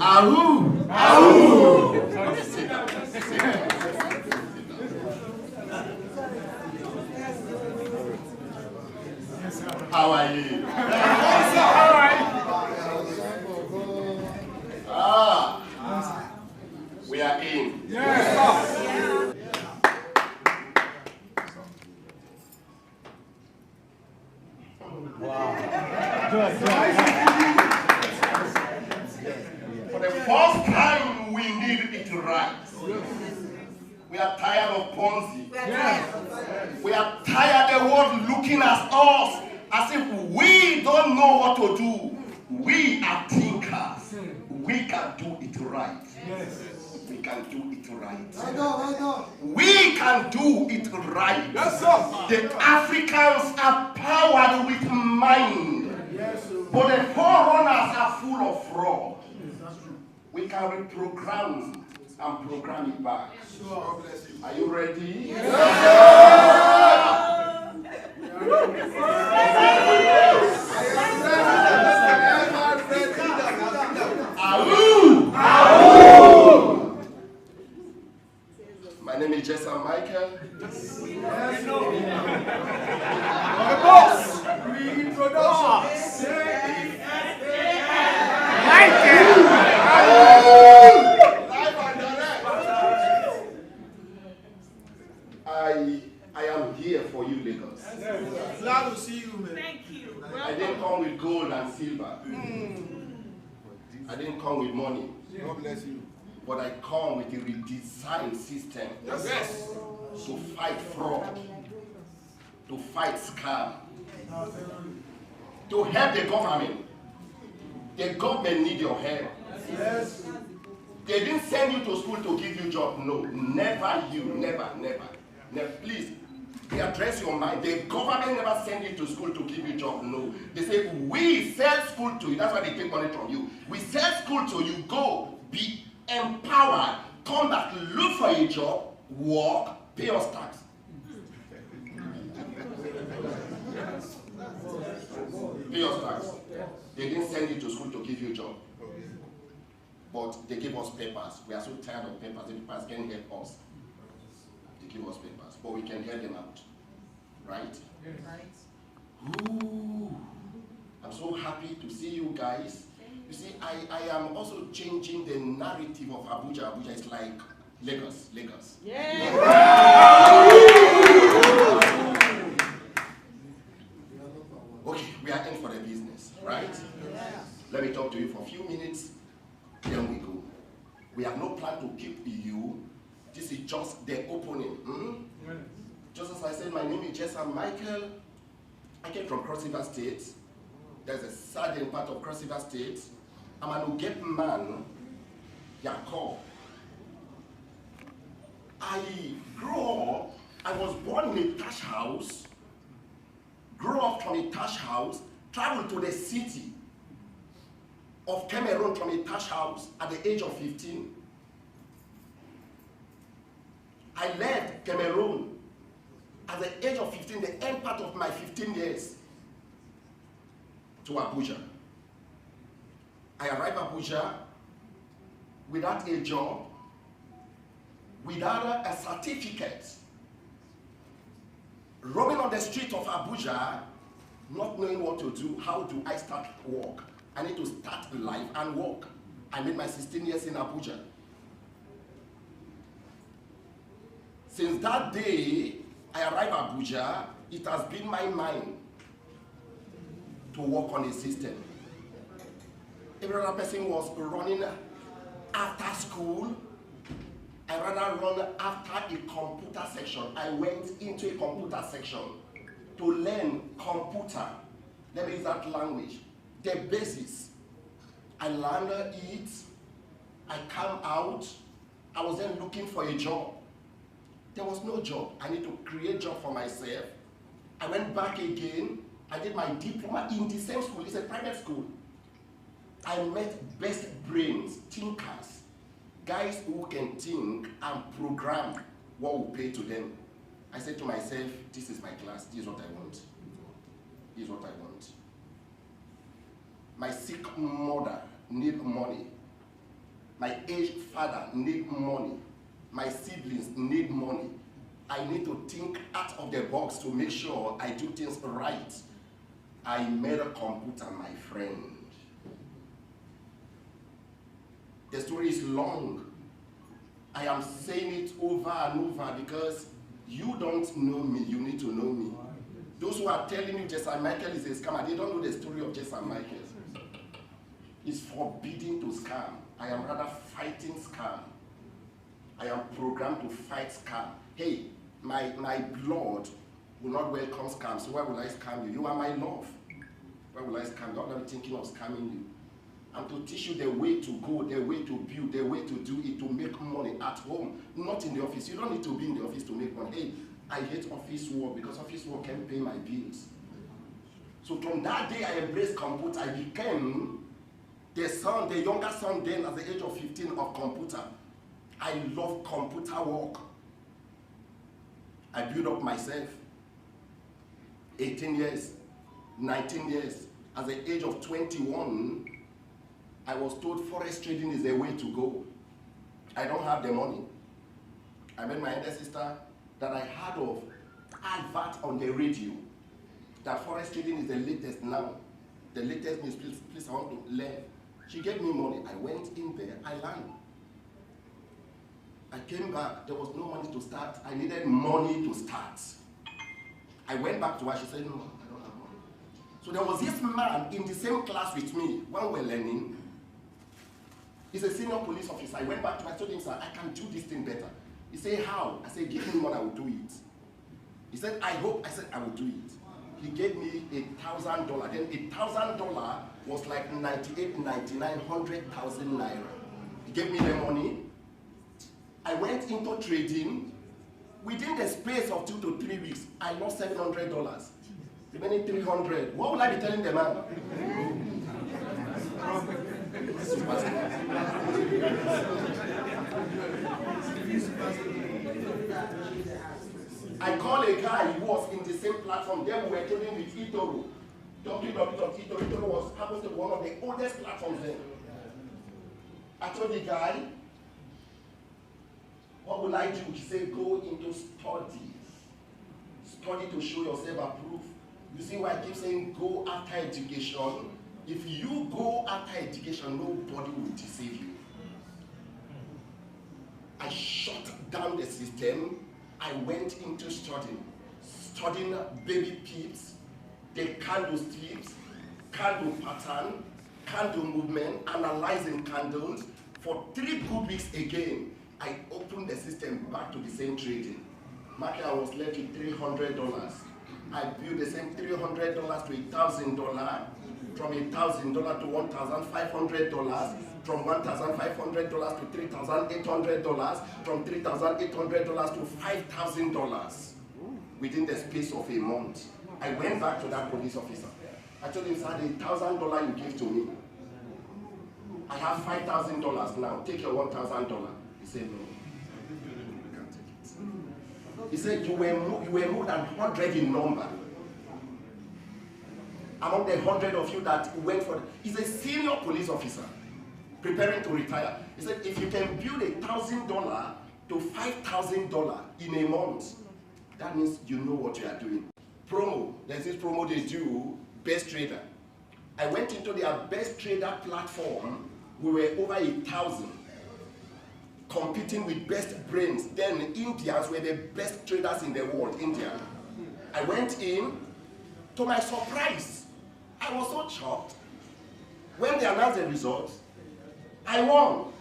Ahoo! Ahoo! Sit down. How are you? We are in. Yes, wow. For the first time, we need it right. We are tired of PONZI. We are tired of the world looking at us as if we don't know what to do. We are thinkers. We can do it right. We can do it right. We can do it right. The Africans are powered with mind, but the forerunners are full of fraud. We can reprogram and program it back. Are you ready? Yes. My name is JESAM Michael. I am here for you, Lagos. Glad to see you, man. Thank you. I didn't come with gold and silver. I didn't come with money. God bless you. But I come with a redesigned system. Yes. To fight fraud, to fight scam, to help the government. The government need your help. Yes. They didn't send you to school to give you job. No, never you, never. Please, address your mind. The government never send you to school to give you job. No, they say we sell school to you. That's why they take money from you. We sell school to you. Go, be empowered. Come back, look for a job, work, pay us tax. Pay us tax. They didn't send you to school to give you a job. But they give us papers. We are so tired of papers. The papers can't help us. They give us papers. But we can help them out. Right? Right. Ooh. I'm so happy to see you guys. You see, I am also changing the narrative of Abuja. Abuja is like Lagos. Yeah. Okay, we are in for the business, right? Yeah. Let me talk to you for a few minutes, then we go. We have no plan to keep you. This is just the opening. Just as I said, my name is JESAM Michael. I came from Cross River State. There's a southern part of Cross River State. I'm an Uget man, Yakov. I was born in a thatch house, grew up from a thatch house, traveled to the city of Cameroon from a thatch house at the age of 15. I left Cameroon at the age of 15, the end part of my 15 years, to Abuja. I arrived at Abuja without a job, without a certificate, roaming on the street of Abuja, not knowing what to do. How do I start work? I need to start life and work. I made my 16 years in Abuja. Since that day I arrived at Abuja, it has been my mind to work on a system. Every other person was running after school. I rather run after a computer section. I went into a computer section to learn computer. Let me use that language. The basis. I learned it. I came out. I was then looking for a job. There was no job. I need to create a job for myself. I went back again. I did my diploma in the same school. It's a private school. I met best brains, thinkers, guys who can think and program what will pay to them. I said to myself, this is my class, this is what I want. This is what I want. My sick mother needs money. My aged father need money. My siblings need money. I need to think out of the box to make sure I do things right. I made a computer, my friend. The story is long. I am saying it over and over because you don't know me, you need to know me. Those who are telling you JESAM Michael is a scammer, they don't know the story of JESAM Michael. It's forbidden to scam. I am rather fighting scam. I am programmed to fight scam. Hey, my blood will not welcome scam, so why will I scam you? You are my love. Why will I scam you? I'm not thinking of scamming you. And to teach you the way to go, the way to build, the way to do it, to make money at home, not in the office. You don't need to be in the office to make money. Hey, I hate office work because office work can pay my bills. So from that day I embraced computer, I became the younger son then at the age of 15 of computer. I love computer work. I built up myself. 18 years, 19 years. At the age of 21, I was told forex trading is the way to go. I don't have the money. I met my elder sister that I heard of advert on the radio that forex trading is the latest now. The latest means, please, I want to learn. She gave me money. I went in there, I learned. I came back, there was no money to start. I needed money to start. I went back to her, she said, no, I don't have money. So there was this man in the same class with me when we were learning. He's a senior police officer. I went back to him, I told him, sir, I can do this thing better. He said, how? I said, give me money, I will do it. He said, I hope. I said, I will do it. He gave me $1,000. Then $1,000 was like 98, 99, 100,000 naira. He gave me the money. I went into trading. Within the space of 2 to 3 weeks, I lost $700. Remaining 300. What will I be telling the man? I called a guy who was in the same platform. Then we were trading with eToro. www.eToro happens to be one of the oldest platforms then. I told the guy, what will I do? He said, go into studies. Study to show yourself approved. You see why I keep saying go after education? If you go after education, nobody will deceive you. I shut down the system. I went into studying baby pips, the candle strips, candle pattern, candle movement, analyzing candles. For 3 good weeks again, I opened the system back to the same trading. Market, I was left with $300. I built the same $300 to $1,000, from $1,000 to $1,500, from $1,500 to $3,800, from $3,800 to $5,000 within the space of a month. I went back to that police officer. I told him, sir, the $1,000 you gave to me, I have $5,000 now. Take your $1,000. He said, no. You can't take it. He said, you were more than 100 in number. Among the 100 of you that went for it, he's a senior police officer preparing to retire. He said, if you can build $1,000 to $5,000 in a month, that means you know what you are doing. Promo, there's this promo they do, Best Trader. I went into their Best Trader platform. We were over 1,000 competing with best brains. Then Indians were the best traders in the world, India. I went in. To my surprise, I was so shocked. When they announced the results, I won.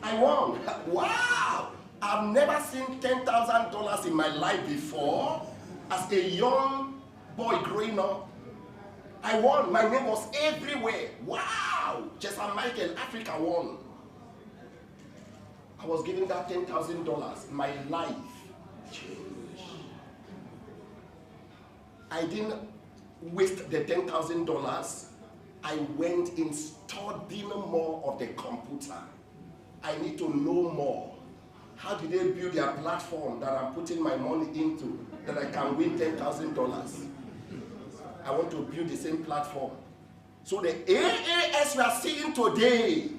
I won. Wow! I've never seen $10,000 in my life before. As a young boy growing up, I won. My name was everywhere. Wow! JESAM Michael, Africa won. I was given that $10,000. My life changed. I didn't waste the $10,000. I went in studying more of the computer. I need to know more. How did they build their platform that I'm putting my money into that I can win $10,000? I want to build the same platform. So the AAS we are seeing today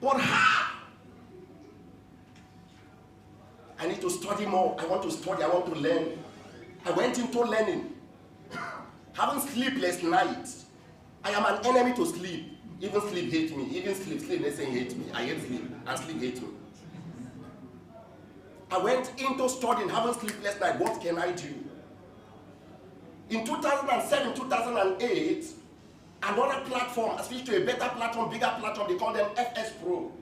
But how? I need to study more. I want to study. I want to learn. I went into learning. Having sleepless nights. I am an enemy to sleep. Even sleep hates me. Even sleep, they say hate me. I hate sleep, and sleep hates me. I went into studying, having sleepless night. What can I do? In 2007, 2008, another platform, I switched to a better platform, bigger platform. They call them FS Pro.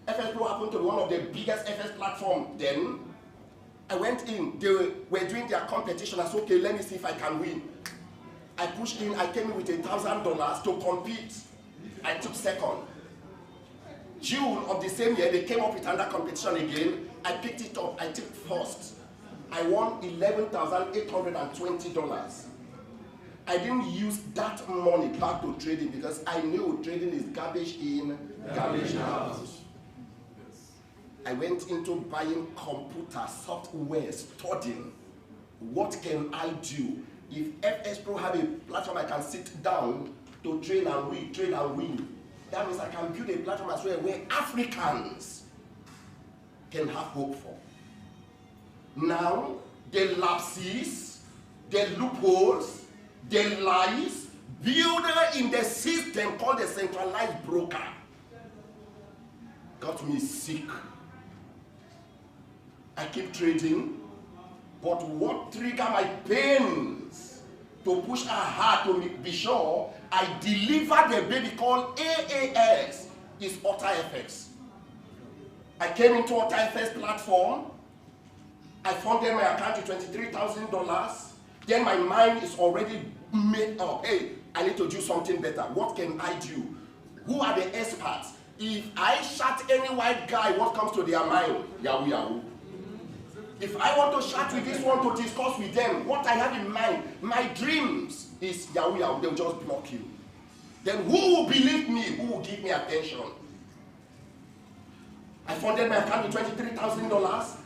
FS Pro happened to be one of the biggest FS platforms then. I went in, they were doing their competition. I said, okay, let me see if I can win. I pushed in, I came in with $1,000 to compete. I took second. June of the same year, they came up with another competition again. I picked it up, I took first. I won $11,820. I didn't use that money back to trading because I knew trading is garbage in, garbage out. I went into buying computer software, studying. What can I do? If FS Pro have a platform I can sit down to train and win, that means I can build a platform as well where Africans can have hope for. Now, the lapses, the loopholes, the lies built in the system called the centralized broker got me sick. I keep trading, but what triggered my pains to push hard to be sure I delivered the baby called AAS is AutoFX. I came into AutoFX platform. I funded my account to $23,000. Then my mind is already made up. Hey, I need to do something better. What can I do? Who are the experts? If I shot any white guy, what comes to their mind? Yahoo, Yahoo. If I want to chat with this one to discuss with them, what I have in mind, my dreams is Yahoo, Yahoo. They'll just block you. Then who will believe me? Who will give me attention? I funded my account with $23,000.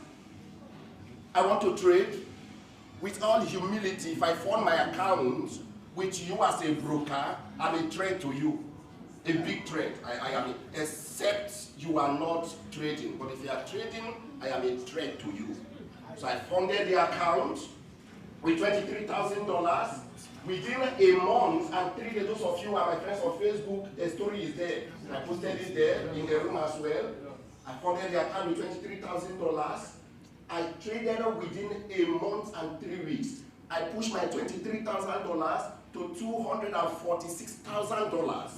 I want to trade. With all humility, if I fund my account with you as a broker, I'm a trade to you. A big trade. I am, except you are not trading. But if you are trading, I am a trade to you. So I funded the account with $23,000. Within a month and 3 days, those of you who are my friends on Facebook, the story is there. I posted it there in the room as well. I funded the account with $23,000. I traded within a month and 3 weeks. I pushed my $23,000 to $246,000.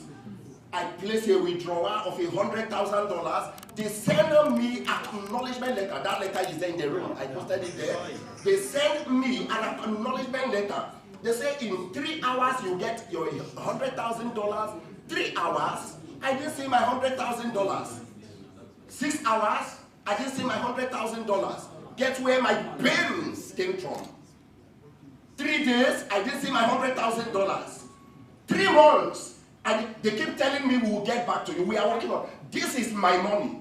I placed a withdrawal of $100,000. They sent me an acknowledgement letter. That letter is there in the room. I posted it there. They sent me an acknowledgement letter. They say in 3 hours you get your $100,000. 3 hours, I didn't see my $100,000. 6 hours, I didn't see my $100,000. Get where my pains came from. 3 days, I didn't see my $100,000. 3 months, and they keep telling me we will get back to you. We are working on. This is my money.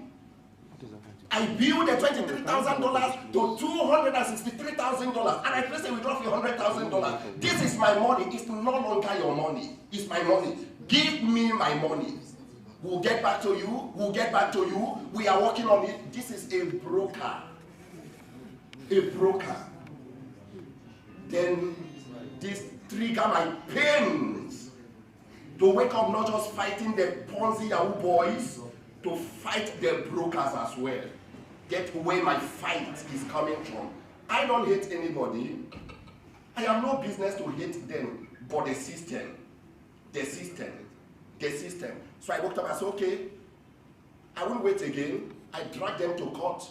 I built the $23,000 to $263,000, and I placed a withdrawal of $100,000. This is my money. It's no longer your money. It's my money. Give me my money. We'll get back to you. We'll get back to you. We are working on it. This is a broker. A broker. Then this trigger my pains to wake up, not just fighting the PONZI Yahoo boys, to fight the brokers as well. Get where my fight is coming from. I don't hate anybody. I have no business to hate them, but the system. The system. The system. So I woke up and said, okay, I won't wait again. I dragged them to court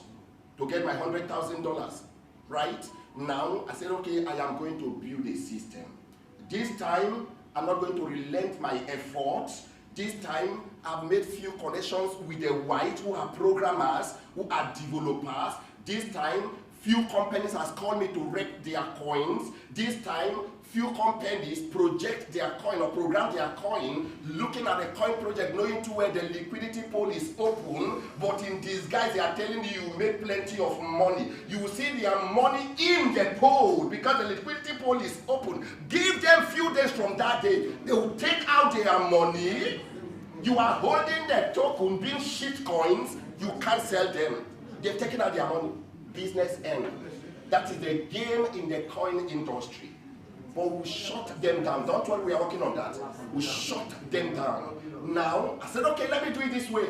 to get my $100,000. Right? Now, I said, okay, I am going to build a system. This time, I'm not going to relent my efforts. This time, I've made few connections with the white who are programmers, who are developers. This time, few companies has called me to rep their coins. This time, few companies project their coin or program their coin, looking at the coin project, knowing too well the liquidity pool is open, but in disguise they are telling you you made plenty of money. You will see their money in the pool because the liquidity pool is open. Give them few days from that day. They will take out their money You are holding the token, being shit coins, you can't sell them. They've taken out their money. Business end. That is the game in the coin industry. But we shut them down. Don't worry, we are working on that. We shut them down. Now, I said, okay, let me do it this way.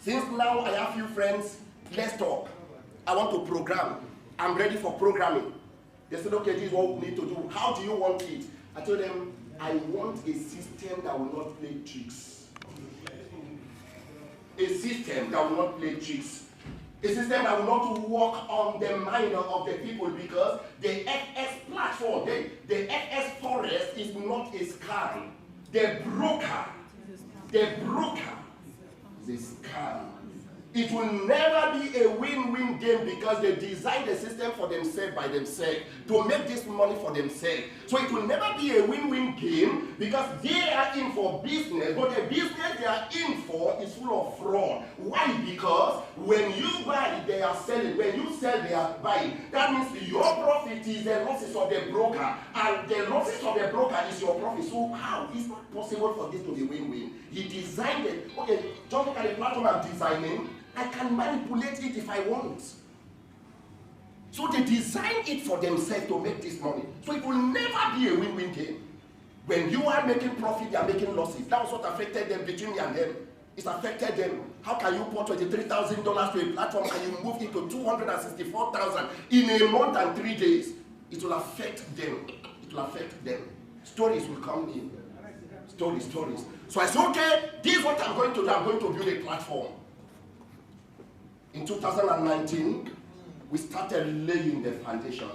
Since now I have few friends, let's talk. I want to program. I'm ready for programming. They said, okay, this is what we need to do. How do you want it? I told them, I want a system that will not play tricks. A system that will not play tricks. A system that will not work on the mind of the people, because the FX platform, the FX forest is not a scam. The broker is a scam. It will never be a win-win game, because they design the system for themselves by themselves to make this money for themselves. So it will never be a win-win game, because they are in for business, but the business they are in for is full of fraud. Why? Because when you buy, they are selling. When you sell, they are buying. That means your profit is the losses of the broker, and the losses of the broker is your profit. So how? It's not possible for this to be win-win. He designed it. Okay, just look at the platform I'm designing. I can manipulate it if I want. So they design it for themselves to make this money. So it will never be a win-win game. When you are making profit, they are making losses. That was what affected them, between me and them. It affected them. How can you put $23,000 to a platform and you move it to $264,000 in a month and 3 days? It will affect them. It will affect them. Stories will come in. Stories. So I said, okay, this is what I'm going to do. I'm going to build a platform. In 2019, we started laying the foundation.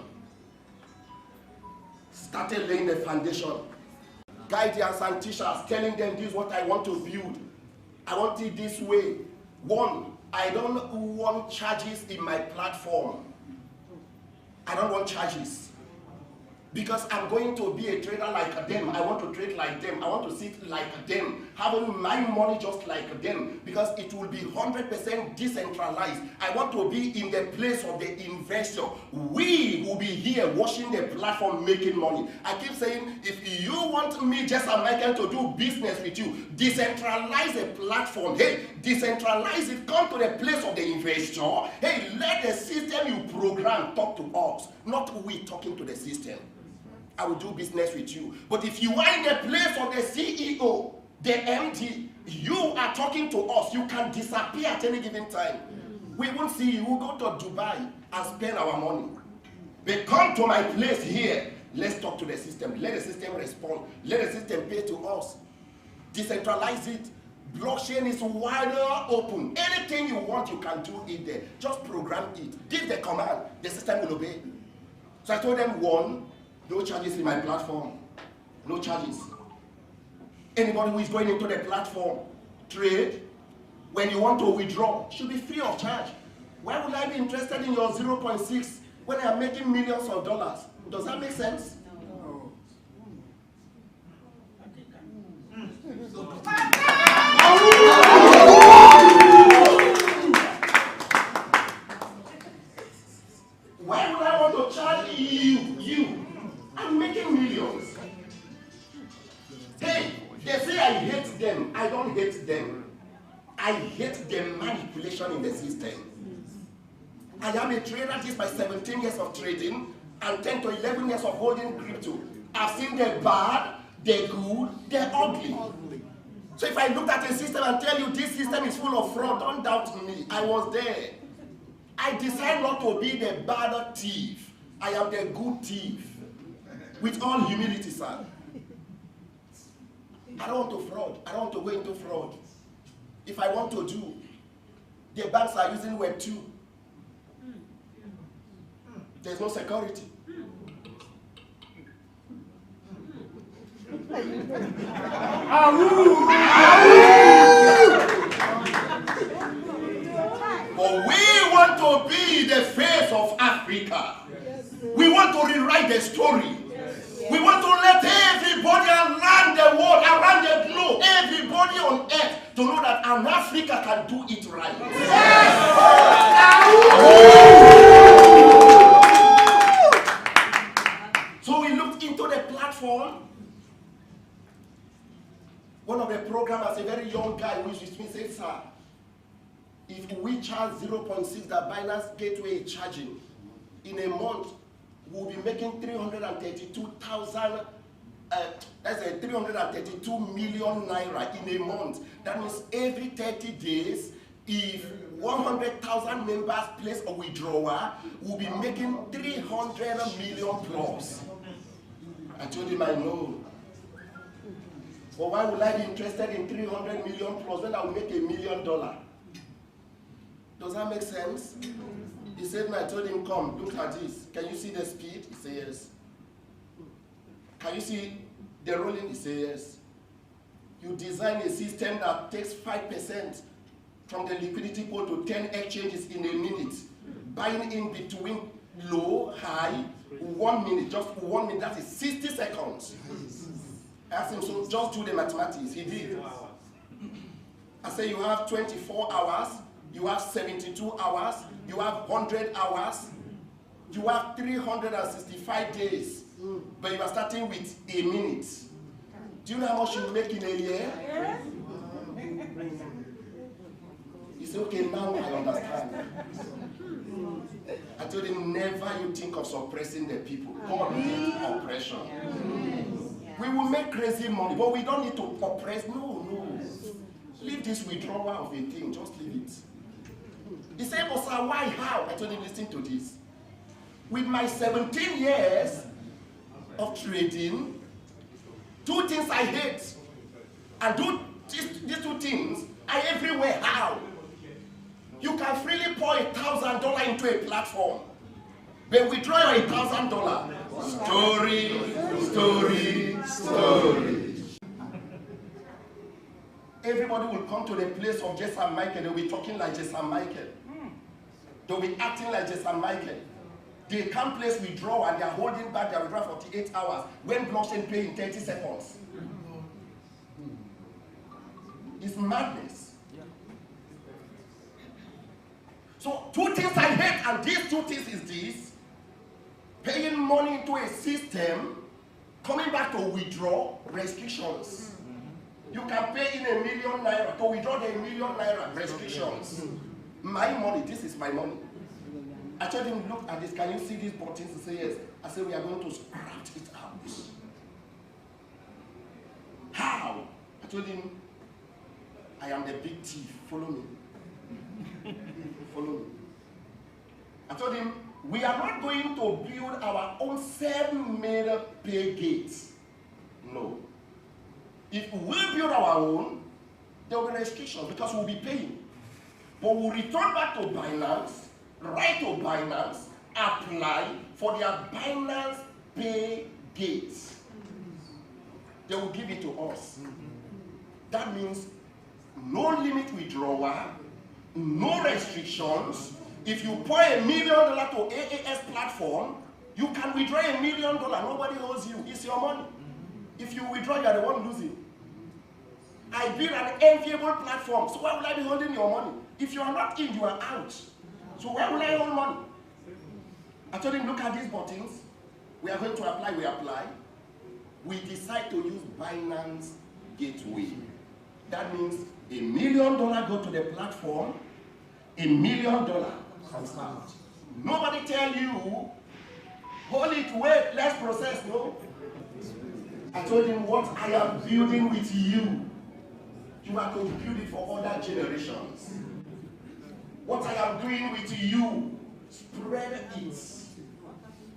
Guidance and teachers, telling them this is what I want to build. I want it this way. One, I don't want charges in my platform. I don't want charges. Because I'm going to be a trader like them. I want to trade like them. I want to sit like them. Having my money just like them. Because it will be 100% decentralized. I want to be in the place of the investor. We will be here watching the platform making money. I keep saying, if you want me, JESAM Michael, to do business with you, decentralize the platform. Hey, decentralize it. Come to the place of the investor. Hey, let the system you program talk to us. Not we talking to the system. I will do business with you. But if you are in the place of the CEO, the MD, you are talking to us, you can disappear at any given time. We won't see you. We'll go to Dubai and spend our money. But come to my place here. Let's talk to the system. Let the system respond. Let the system pay to us. Decentralize it. Blockchain is wider open. Anything you want, you can do it there. Just program it. Give the command. The system will obey. So I told them, one, no charges in my platform. No charges. Anybody who is going into the platform, trade, when you want to withdraw, should be free of charge. Why would I be interested in your 0.6 when I am making millions of dollars? Does that make sense? No. Why would I want to charge you? I'm making millions. Hey, they say I hate them. I don't hate them. I hate the manipulation in the system. I am a trader. This is my 17 years of trading and 10 to 11 years of holding crypto. I've seen the bad, the good, the ugly. So if I look at a system and tell you this system is full of fraud, don't doubt me. I was there. I decided not to be the bad thief. I am the good thief. With all humility, sir. I don't want to fraud. I don't want to go into fraud. If I want to do, the banks are using Web 2. There's no security. But we want to be the face of Africa. We want to rewrite the story. We want to let everybody around the world, around the globe, everybody on earth to know that an Africa can do it right. So we looked into the platform. One of the programmers, a very If we charge 0.6 that Binance Gateway is charging, in a month, we'll be making 332,000, that's a 332 million naira in a month. That means every 30 days, if 100,000 members place a withdrawal, we'll be making 300 million plus. I told him I know. But why would I be interested in 300 million plus when I will make $1 million? Does that make sense? He said, I told him, come, look at this. Can you see the speed? He said, yes. Can you see the rolling? He said, yes. You design a system that takes 5% from the liquidity pool to 10 exchanges in a minute, buying in between low, high, 1 minute, just 1 minute, that is 60 seconds. I asked him, so just do the mathematics. He did. I said, you have 24 hours, you have 72 hours, you have 100 hours, you have 365 days, but you are starting with a minute. Do you know how much you make in a year? Yes. He said, okay, now I understand. I told him, never you think of suppressing the people. God hates oppression. We will make crazy money, but we don't need to oppress. No. Leave this withdrawal of a thing, just leave it. He said, but sir, why, how? I told him, listen to this. With my 17 years of trading, 2 things I hate, and these 2 things are everywhere. How? You can freely pour $1,000 into a platform, but withdraw your $1,000. Story. Everybody will come to the place of JESAM Michael. They'll be talking like JESAM Michael. They'll be acting like JESAM Michael. They can't place withdrawal and they're holding back their withdrawal 48 hours when blockchain pay in 30 seconds. It's madness. So 2 things I hate, and these 2 things is this: paying money into a system, coming back to withdraw, restrictions. You can pay in $1 million naira to withdraw the $1 million naira, restrictions. My money, this is my money. I told him, look at this, can you see these buttons? He said, yes. I said, we are going to scratch it out. How? I told him, I am the big thief, follow me. Follow me. I told him, we are not going to build our own self-made pay gates. No. If we build our own, there will be restrictions because we'll be paying. But we'll return back to Binance, write to Binance, apply for their Binance pay gates. They will give it to us. That means no limit withdrawal, no restrictions. If you pour $1 million to AAS platform, you can withdraw $1 million. Nobody owes you. It's your money. If you withdraw, you are the one losing. I built an enviable platform, so why would I be holding your money? If you are not in, you are out. So why would I hold money? I told him, look at these buttons. We are going to apply, we apply. We decide to use Binance Gateway. That means $1 million go to the platform, $1 million comes out. Nobody tell you, hold it, wait, let's process, no. I told him what I am building with you, you are going to build it for other generations. What I am doing with you, spread it.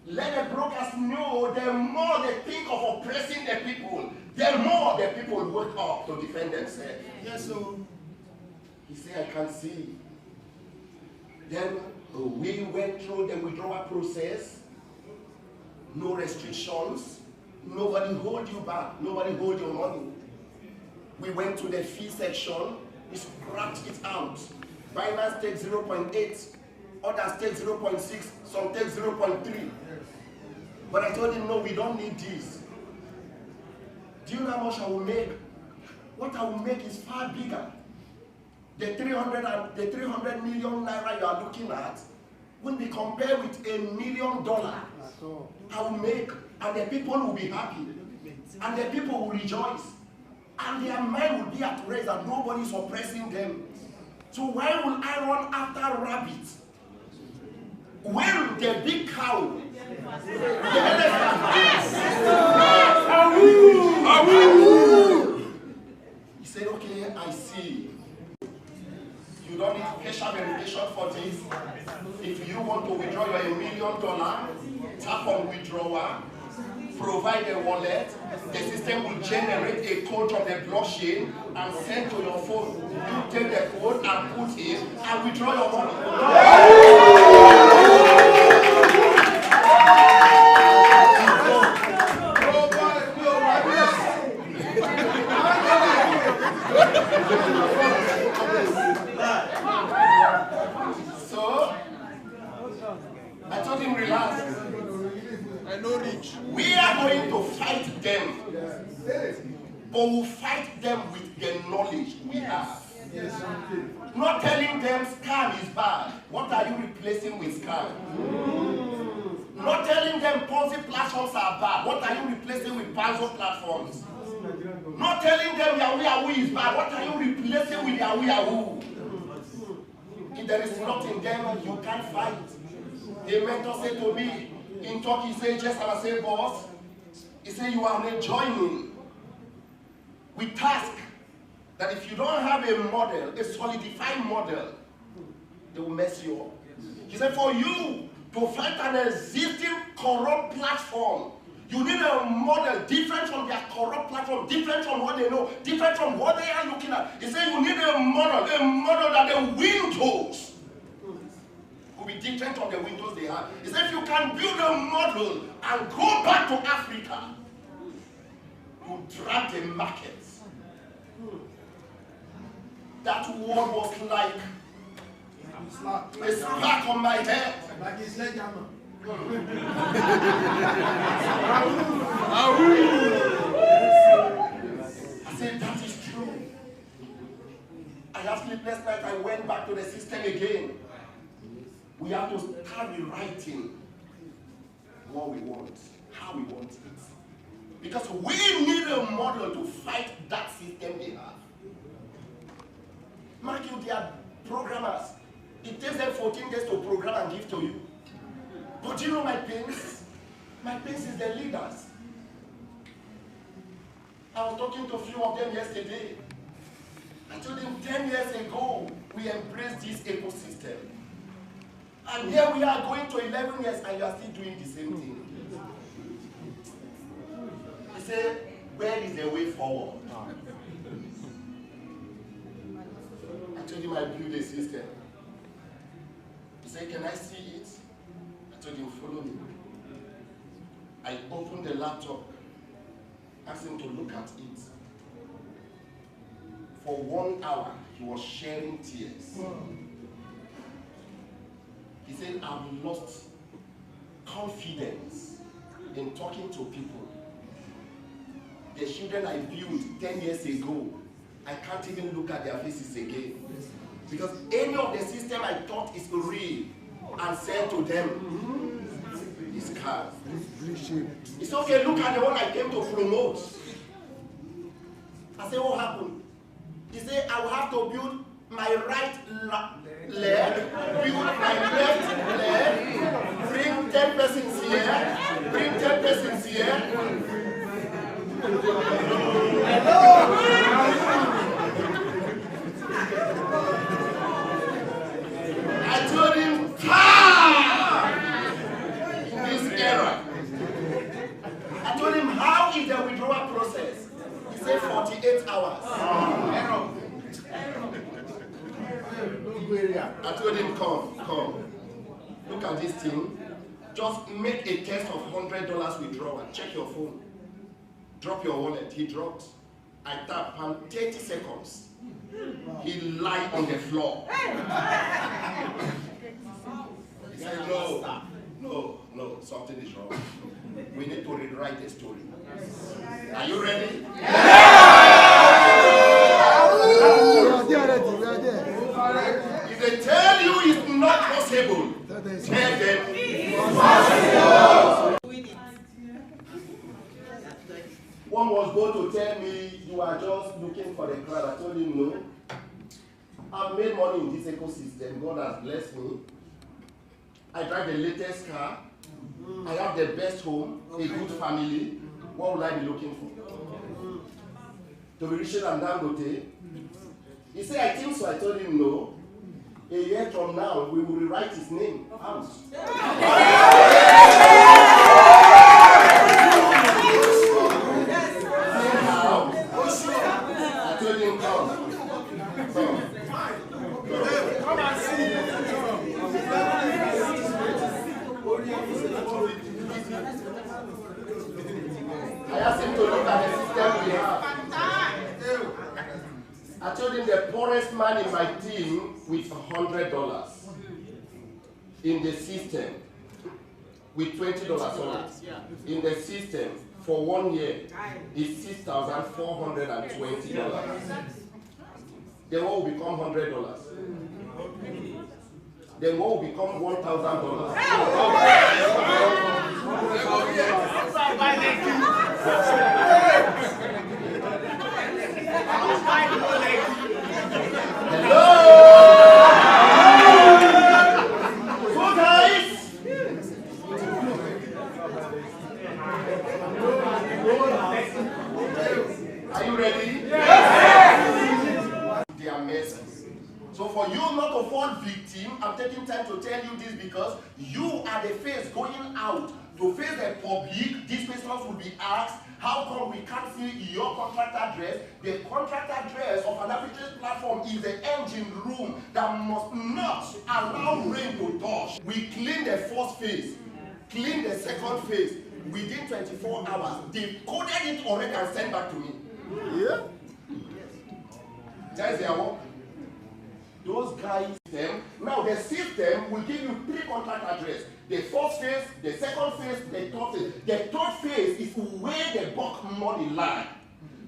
Let the brokers know the more they think of oppressing the people, the more the people wake up to defend themselves. Yes, so he said, I can see. Then we went through the withdrawal process, no restrictions. Nobody hold you back. Nobody hold your money. We went to the fee section. We scratched it out. Binance takes 0.8. Others take 0.6. Some take 0.3. But I told him, no, we don't need this. Do you know how much I will make? What I will make is far bigger. The 300 million naira you are looking at will be compared with $1 million. I will make, and the people will be happy, and the people will rejoice, and their mind will be at rest that nobody is oppressing them. So why will I run after rabbit? When the big cow, the elephant, he said, okay, I see. You don't need facial verification for this. If you want to withdraw your $1 million, tap on withdrawal, provide a wallet, the system will generate a code from the blockchain and send to your phone. You take the code and put in and withdraw your money. So, I told him relax. I know rich. We are going to fight them. But we'll fight them with the knowledge we have. Not telling them scam is bad. What are you replacing with scam? Not telling them PONZI platforms are bad. What are you replacing with PONZI platforms? Not telling them Yahoo Yahoo is bad. What are you replacing with Yahoo Yahoo? If there is nothing there, you can't fight. A mentor said to me in talk, he said, "JESAM," I said, "Boss," he said, "you are not joining. We task that if you don't have a model, a solidified model, they will mess you up." He said, "For you to fight an existing corrupt platform, you need a model different from their corrupt platform, different from what they know, different from what they are looking at." He said, "You need a model that the windows will be different from the windows they have." He said, "If you can build a model and go back to Africa, you drag the markets." That word was like a spark on my head. Like his sledgehammer. I said, that is true. I had sleepless night. I went back to the system again. We have to start rewriting what we want, how we want it. Because we need a model to fight that system they have. Mark you, they are programmers. It takes them 14 days to program and give to you. But do you know my pains? My pains is the leaders. I was talking to a few of them yesterday. I told them 10 years ago, we embraced this ecosystem. And here we are going to 11 years and you are still doing the same thing. He said, where is the way forward? I told him I built a system. He said, can I see it? I told him, follow me. I opened the laptop, asked him to look at it. For 1 hour, he was shedding tears. He said, I've lost confidence in talking to people. The children I built 10 years ago, I can't even look at their faces again. Because any of the system I thought is real and said to them, is scam. It's okay, look at the one I came to promote. I said, what happened? He said, I will have to build my right leg, build my left leg, bring 10 persons here, bring 10 persons here. I told him, in this era. I told him, how is the withdrawal process? He said 48 hours. I told him, come. Look at this thing. Just make a test of $100 withdrawal. Check your phone. Drop your wallet. He dropped. I tapped and 30 seconds. He lied on the floor. He said, no, something is wrong. We need to rewrite the story. Are you ready? If they tell you it's not possible, tell them it's possible. One was going to tell me you are just looking for the crowd. I told him no. I've made money in this ecosystem. God has blessed me. I drive the latest car. I have the best home, a good family. What will I be looking for? To be richer than Dangote? He said, I think so. I told him no. A year from now, we will rewrite his name out. I told him, come. Come and see. I asked him to look at the system we have. I told him the poorest man in my team with $100 in the system, with $20 in the system for 1 year is $6,420. Then what will become $100? Then what will become $1,000? Hello! So guys, are you ready? Yes! They are messy. So for you not to fall victim, I'm taking time to tell you this because you are the face going out to face the public. These questions will be asked. How come we can't see your contract address? The contract address of an arbitrage platform is the engine room that must not allow rain to touch. We clean the first phase, clean the second phase. Within 24 hours, they coded it already and sent back to me. Yeah. That is their work. Those guys, now the system will give you 3 contract addresses. The first phase, the second phase, the third phase. The third phase is where the bulk money lies.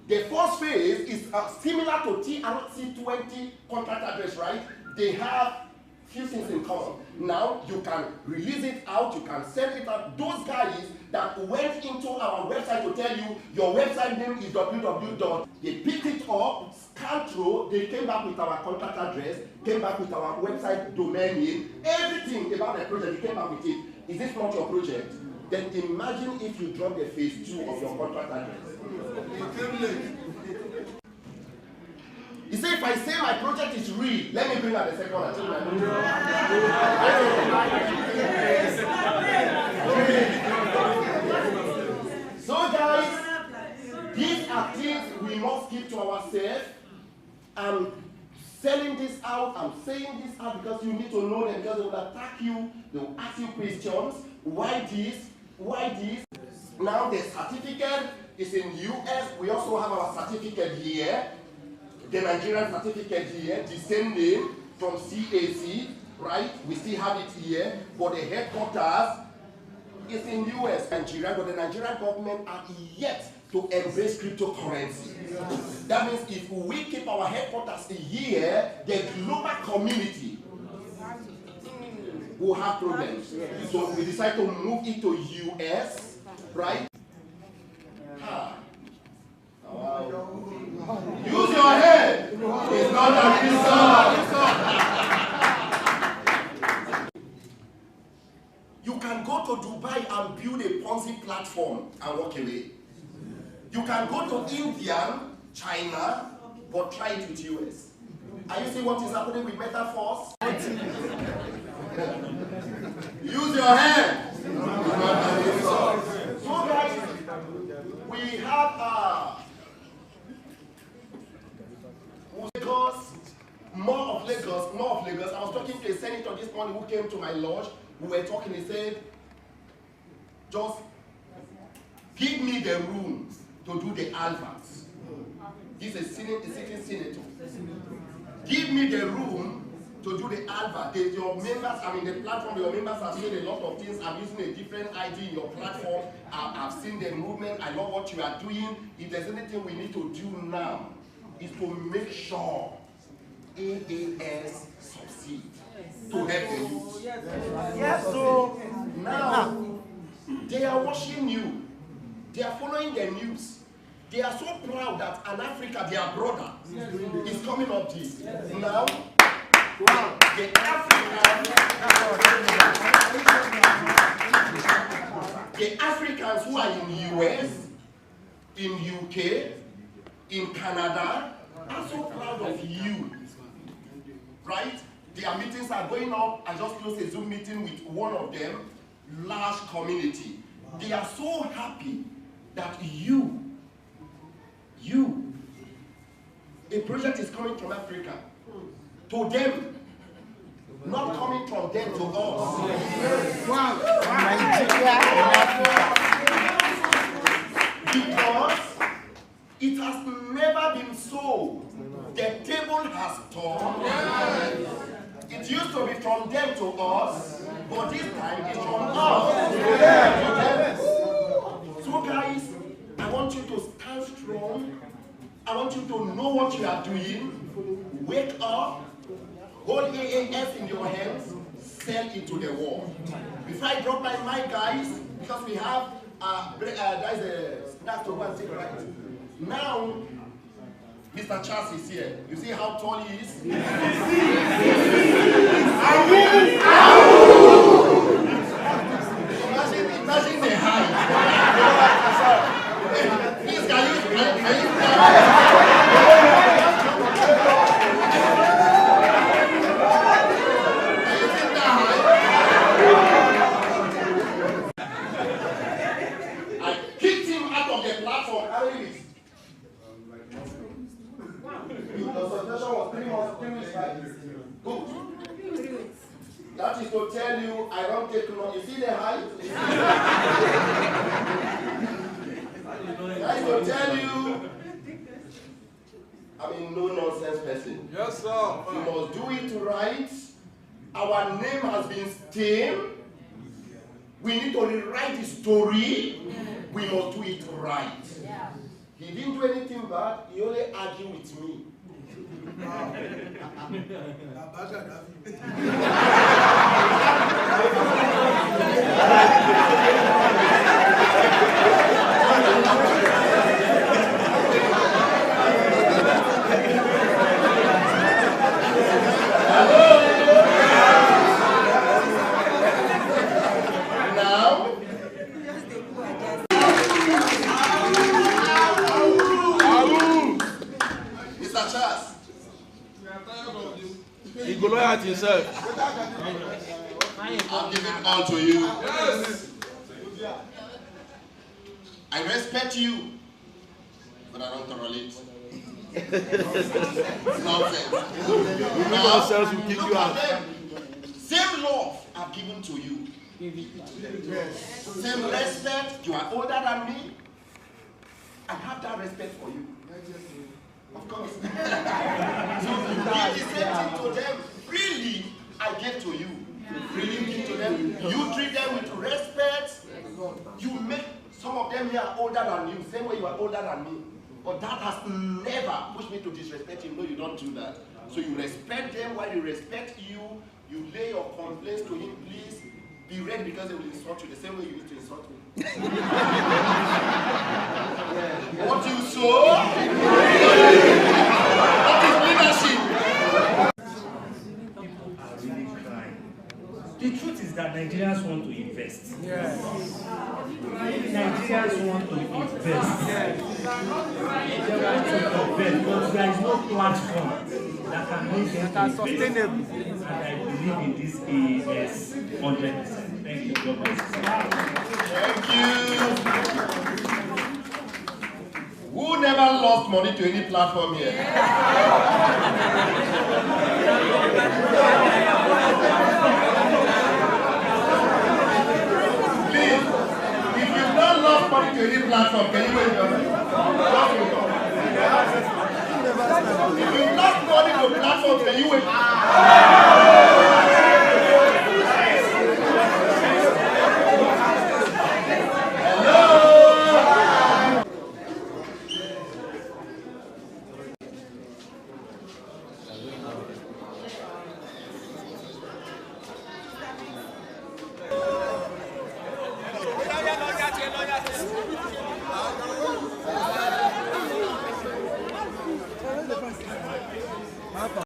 The first phase is similar to TRC20 contract address, right? They have few things in common. Now you can release it out, you can send it out. Those guys that went into our website to tell you your website name is www. They picked it up, scanned through, they came back with our contact address, came back with our website domain name, everything about the project, they came back with it. Is this not your project? Then imagine if you drop the phase 2 of your contract address. He said, if I say my project is real, let me bring out the second one. I told you So guys, these are things we must keep to ourselves. I'm selling this out, I'm saying this out because you need to know them, because they will attack you, they will ask you questions. Why this? Why this? Now the certificate is in US. We also have our certificate here. The Nigerian certificate here, the same name from CAC, right? We still have it here, but the headquarters is in US, Nigeria, but the Nigerian government are yet to embrace cryptocurrency. That means if we keep our headquarters here, the global community will have problems. So we decide to move it to US, right? Wow. Use your head. It's not a result. You can go to Dubai and build a PONZI platform and walk away. You can go to India, China, but try it with US. Are you seeing what is happening with metaphors? Use your head. So guys, we have Lagos, more of Lagos. I was talking to a senator this morning who came to my lodge. We were talking, he said, just give me the room to do the adverts. He's a sitting senator. Give me the room to do the advert. Your members, the platform, your members have seen a lot of things. I'm using a different ID in your platform. I've seen the movement. I love what you are doing. If there's anything we need to do now, is to make sure AAS succeed to help the youth. Yes, so now they are watching you. They are following the news. They are so proud that an Africa, their brother, is coming up this. Now The Africans who are in US, in UK, in Canada, are so proud of you, right? Their meetings are going up. I just closed a Zoom meeting with one of them, large community. They are so happy that a project is coming from Africa to them, not coming from them to us. Wow. Because it has never been so. The table has turned. It used to be from them to us, but this time it's from us. So guys, I want you to stand strong. I want you to know what you are doing. Wake up. Hold AAS in your hands. Sell it to the world. Before I drop my mic, guys, because we have there's a snack to go and take right. Now, Mr. Charles is here. You see how tall he is? Imagine the height. Please, can you I kicked him out of the platform. How is it? The suspension was 3 months, 3 weeks, right? Good. That is to tell you, I don't take long. You see the height? That is to tell you, I'm a no-nonsense person. Yes, sir. You must do it right. Our name has been stained. We need to rewrite the story. We must do it right. He didn't do anything bad. He only argued with me. He go lawyer himself. I'll give it all to you. Yes. I respect you, but I don't tolerate nonsense. Now, Look at them. Same love I've given to you. Same respect. You are older than me. I have that respect for you. Of course. So you give the same thing to them. Really, I give to you. Really give to them. You treat them with respect. You make some of them here older than you, same way you are older than me. But that has never pushed me to disrespect you. No, you don't do that. So you respect them while they respect you. You lay your complaints to him, please. Be ready because they will insult you the same way you used to insult me. What you sow? What is leadership? The truth is that Nigerians want to invest. Yes. Nigerians want to invest. Yes. They want to invest, but there is no platform that can make them sustainable. And I believe in this AES 100%. Thank you. God bless you. Thank you. Who never lost money to any platform here? Please, if you've not lost money to any platform, can you wait your hand? If you've lost money to platform, can you wait?